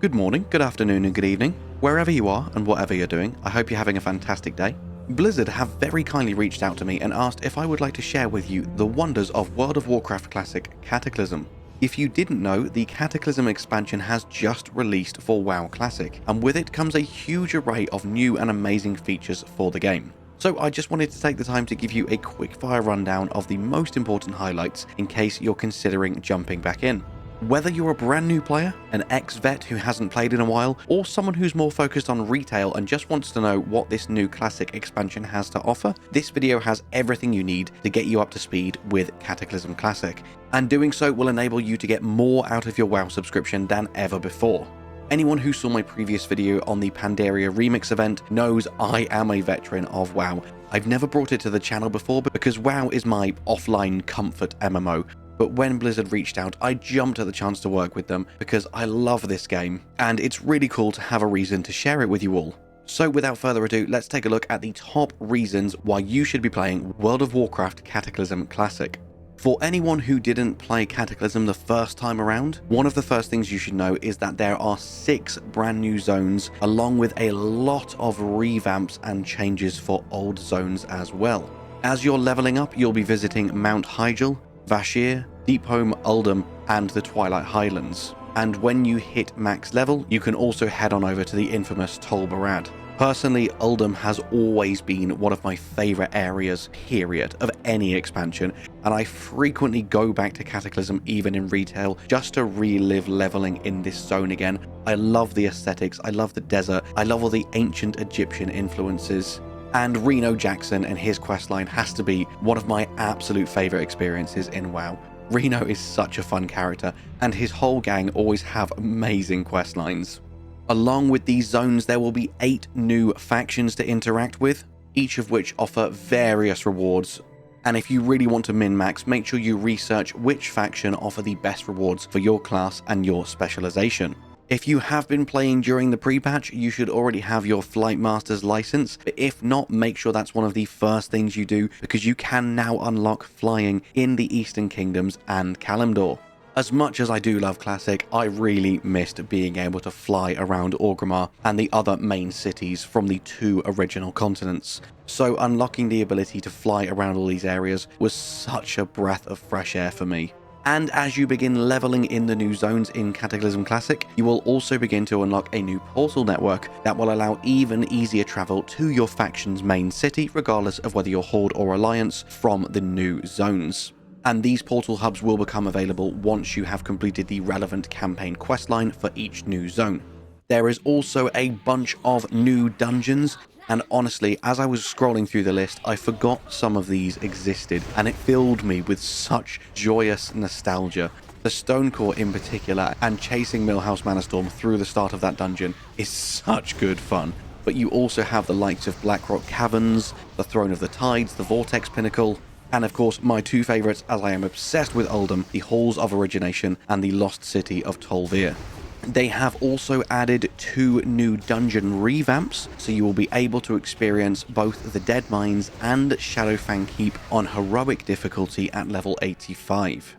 Good morning, good afternoon, and good evening. Wherever you are and whatever you're doing, I hope you're having a fantastic day. Blizzard have very kindly reached out to me and asked if I would like to share with you the wonders of World of Warcraft Classic Cataclysm. If you didn't know, the Cataclysm expansion has just released for WoW Classic, and with it comes a huge array of new and amazing features for the game. So I just wanted to take the time to give you a quick fire rundown of the most important highlights in case you're considering jumping back in. Whether you're a brand new player, an ex-vet who hasn't played in a while, or someone who's more focused on retail and just wants to know what this new Classic expansion has to offer, this video has everything you need to get you up to speed with Cataclysm Classic, and doing so will enable you to get more out of your WoW subscription than ever before. Anyone who saw my previous video on the Pandaria remix event knows I am a veteran of WoW. I've never brought it to the channel before because WoW is my offline comfort MMO. But when Blizzard reached out, I jumped at the chance to work with them because I love this game, and it's really cool to have a reason to share it with you all. So without further ado, let's take a look at the top reasons why you should be playing World of Warcraft Cataclysm Classic. For anyone who didn't play Cataclysm the first time around, one of the first things you should know is that there are 6 brand new zones, along with a lot of revamps and changes for old zones as well. As you're leveling up, you'll be visiting Mount Hyjal, Vashir, Deepholm, Uldum, and the Twilight Highlands. And when you hit max level, you can also head on over to the infamous Tol Barad. Personally, Uldum has always been one of my favourite areas, period, of any expansion, and I frequently go back to Cataclysm even in retail just to relive leveling in this zone again. I love the aesthetics, I love the desert, I love all the ancient Egyptian influences. And Reno Jackson and his questline has to be one of my absolute favourite experiences in WoW. Reno is such a fun character, and his whole gang always have amazing questlines. Along with these zones, there will be 8 new factions to interact with, each of which offer various rewards. And if you really want to min-max, make sure you research which faction offer the best rewards for your class and your specialization. If you have been playing during the pre-patch, you should already have your Flight Master's license, but if not, make sure that's one of the first things you do, because you can now unlock flying in the Eastern Kingdoms and Kalimdor. As much as I do love Classic, I really missed being able to fly around Orgrimmar and the other main cities from the 2 original continents. So unlocking the ability to fly around all these areas was such a breath of fresh air for me. And as you begin leveling in the new zones in Cataclysm Classic, you will also begin to unlock a new portal network that will allow even easier travel to your faction's main city, regardless of whether you're Horde or Alliance, from the new zones. And these portal hubs will become available once you have completed the relevant campaign questline for each new zone. There is also a bunch of new dungeons, and honestly, as I was scrolling through the list, I forgot some of these existed, and it filled me with such joyous nostalgia. The Stonecore in particular, and chasing Millhouse Manostorm through the start of that dungeon is such good fun. But you also have the likes of Blackrock Caverns, the Throne of the Tides, the Vortex Pinnacle, and of course my 2 favourites, as I am obsessed with Uldum, the Halls of Origination and the Lost City of Tol'vir. They have also added 2 new dungeon revamps, so you will be able to experience both the Dead Mines and Shadowfang Keep on heroic difficulty at level 85.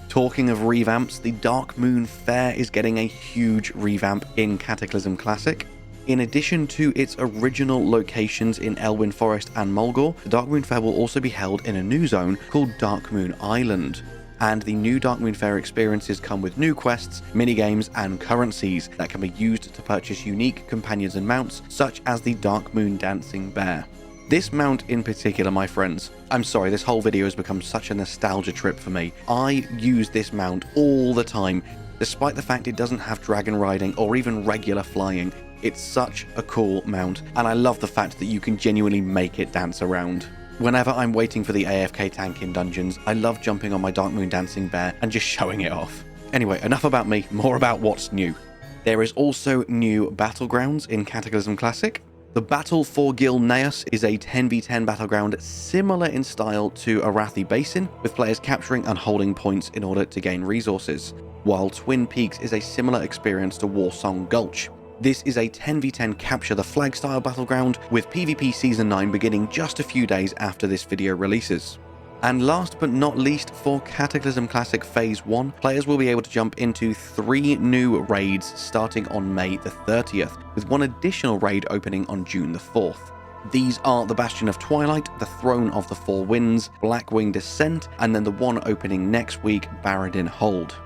Talking of revamps, the Darkmoon Fair is getting a huge revamp in Cataclysm Classic. In addition to its original locations in Elwyn Forest and Mulgore, the Darkmoon Fair will also be held in a new zone called Darkmoon Island. And the new Darkmoon Fair experiences come with new quests, minigames, and currencies that can be used to purchase unique companions and mounts, such as the Darkmoon Dancing Bear. This mount in particular, my friends, I'm sorry, this whole video has become such a nostalgia trip for me. I use this mount all the time, despite the fact it doesn't have dragon riding or even regular flying. It's such a cool mount, and I love the fact that you can genuinely make it dance around. Whenever I'm waiting for the AFK tank in dungeons, I love jumping on my Darkmoon Dancing Bear and just showing it off. Anyway, enough about me, more about what's new. There is also new battlegrounds in Cataclysm Classic. The Battle for Gil Neas is a 10v10 battleground similar in style to Arathi Basin, with players capturing and holding points in order to gain resources, while Twin Peaks is a similar experience to Warsong Gulch. This is a 10v10 capture the flag style battleground, with PvP Season 9 beginning just a few days after this video releases. And last but not least, for Cataclysm Classic Phase 1, players will be able to jump into 3 new raids starting on May the 30th, with one additional raid opening on June the 4th. These are the Bastion of Twilight, the Throne of the Four Winds, Blackwing Descent, and then the one opening next week, Baradin Hold.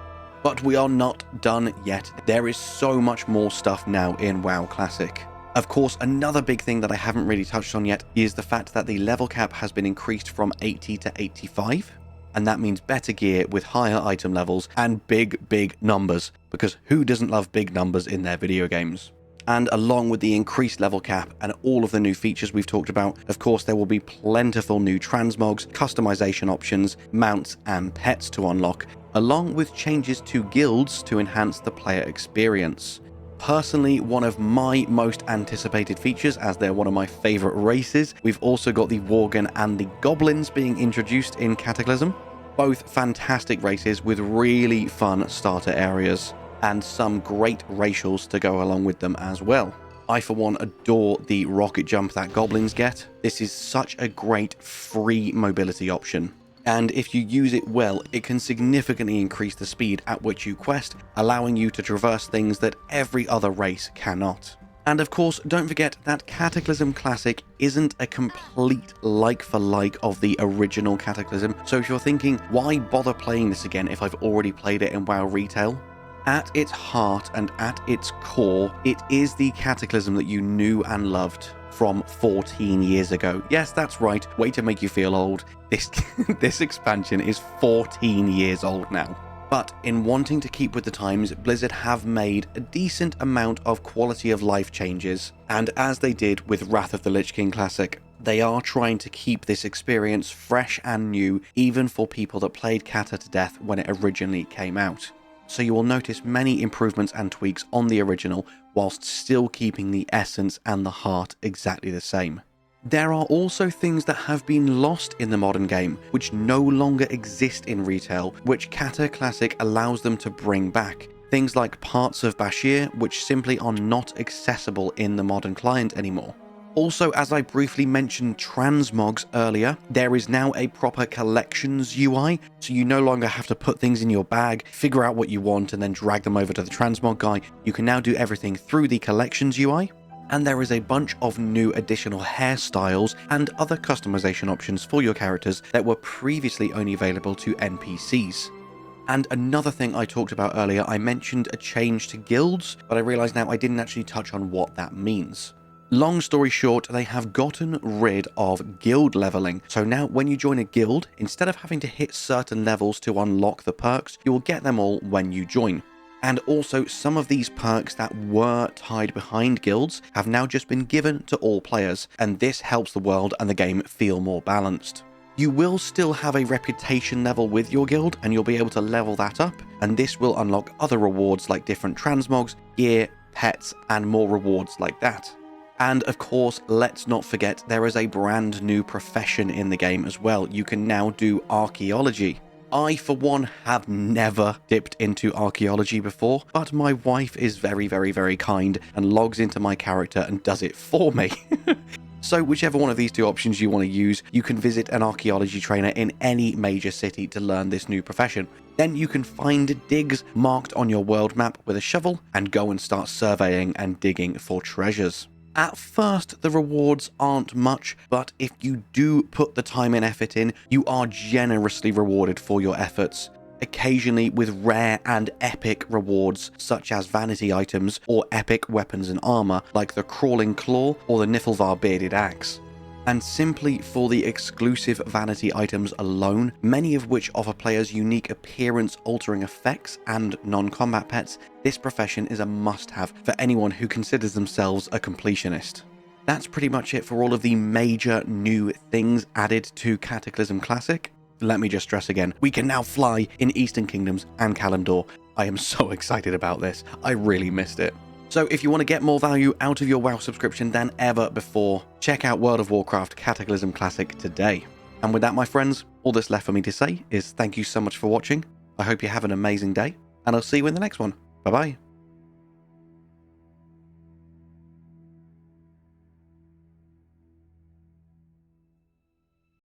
But we are not done yet. There is so much more stuff now in WoW Classic. Of course, another big thing that I haven't really touched on yet is the fact that the level cap has been increased from 80 to 85, and that means better gear with higher item levels and big numbers, because who doesn't love big numbers in their video games? And along with the increased level cap and all of the new features we've talked about, of course there will be plentiful new transmogs, customization options, mounts and pets to unlock, along with changes to guilds to enhance the player experience. Personally, one of my most anticipated features, as they're one of my favourite races. We've also got the Worgen and the Goblins being introduced in Cataclysm. Both fantastic races with really fun starter areas, and some great racials to go along with them as well. I for one adore the rocket jump that Goblins get. This is such a great free mobility option. And if you use it well, it can significantly increase the speed at which you quest, allowing you to traverse things that every other race cannot. And of course, don't forget that Cataclysm Classic isn't a complete like-for-like of the original Cataclysm, so if you're thinking, why bother playing this again if I've already played it in WoW Retail? At its heart and at its core, it is the Cataclysm that you knew and loved from 14 years ago. Yes, that's right, way to make you feel old. This expansion is 14 years old now. But in wanting to keep with the times, Blizzard have made a decent amount of quality of life changes, and as they did with Wrath of the Lich King Classic, they are trying to keep this experience fresh and new, even for people that played Cata to death when it originally came out. So you will notice many improvements and tweaks on the original, whilst still keeping the essence and the heart exactly the same. There are also things that have been lost in the modern game, which no longer exist in retail, which Cata Classic allows them to bring back. Things like parts of Bashir, which simply are not accessible in the modern client anymore. Also, as I briefly mentioned transmogs earlier, there is now a proper collections UI, so you no longer have to put things in your bag, figure out what you want, and then drag them over to the transmog guy. You can now do everything through the collections UI. And there is a bunch of new additional hairstyles and other customization options for your characters that were previously only available to NPCs. And another thing I talked about earlier, I mentioned a change to guilds, but I realize now I didn't actually touch on what that means. Long story short, they have gotten rid of guild leveling. So now when you join a guild, instead of having to hit certain levels to unlock the perks, you will get them all when you join. And also, some of these perks that were tied behind guilds have now just been given to all players, and this helps the world and the game feel more balanced. You will still have a reputation level with your guild, and you'll be able to level that up, and this will unlock other rewards like different transmogs, gear, pets, and more rewards like that. And of course, let's not forget there is a brand new profession in the game as well. You can now do archaeology. I, for one, have never dipped into archaeology before, but my wife is very kind and logs into my character and does it for me. So whichever one of these two options you want to use, you can visit an archaeology trainer in any major city to learn this new profession. Then you can find digs marked on your world map with a shovel and go and start surveying and digging for treasures. At first, the rewards aren't much, but if you do put the time and effort in, you are generously rewarded for your efforts, occasionally with rare and epic rewards such as vanity items or epic weapons and armor like the Crawling Claw or the Niflvar Bearded Axe. And simply for the exclusive vanity items alone, many of which offer players unique appearance-altering effects and non-combat pets, this profession is a must-have for anyone who considers themselves a completionist. That's pretty much it for all of the major new things added to Cataclysm Classic. Let me just stress again, we can now fly in Eastern Kingdoms and Kalimdor. I am so excited about this, I really missed it. So if you want to get more value out of your WoW subscription than ever before, check out World of Warcraft Cataclysm Classic today. And with that, my friends, all that's left for me to say is thank you so much for watching. I hope you have an amazing day, and I'll see you in the next one. Bye bye.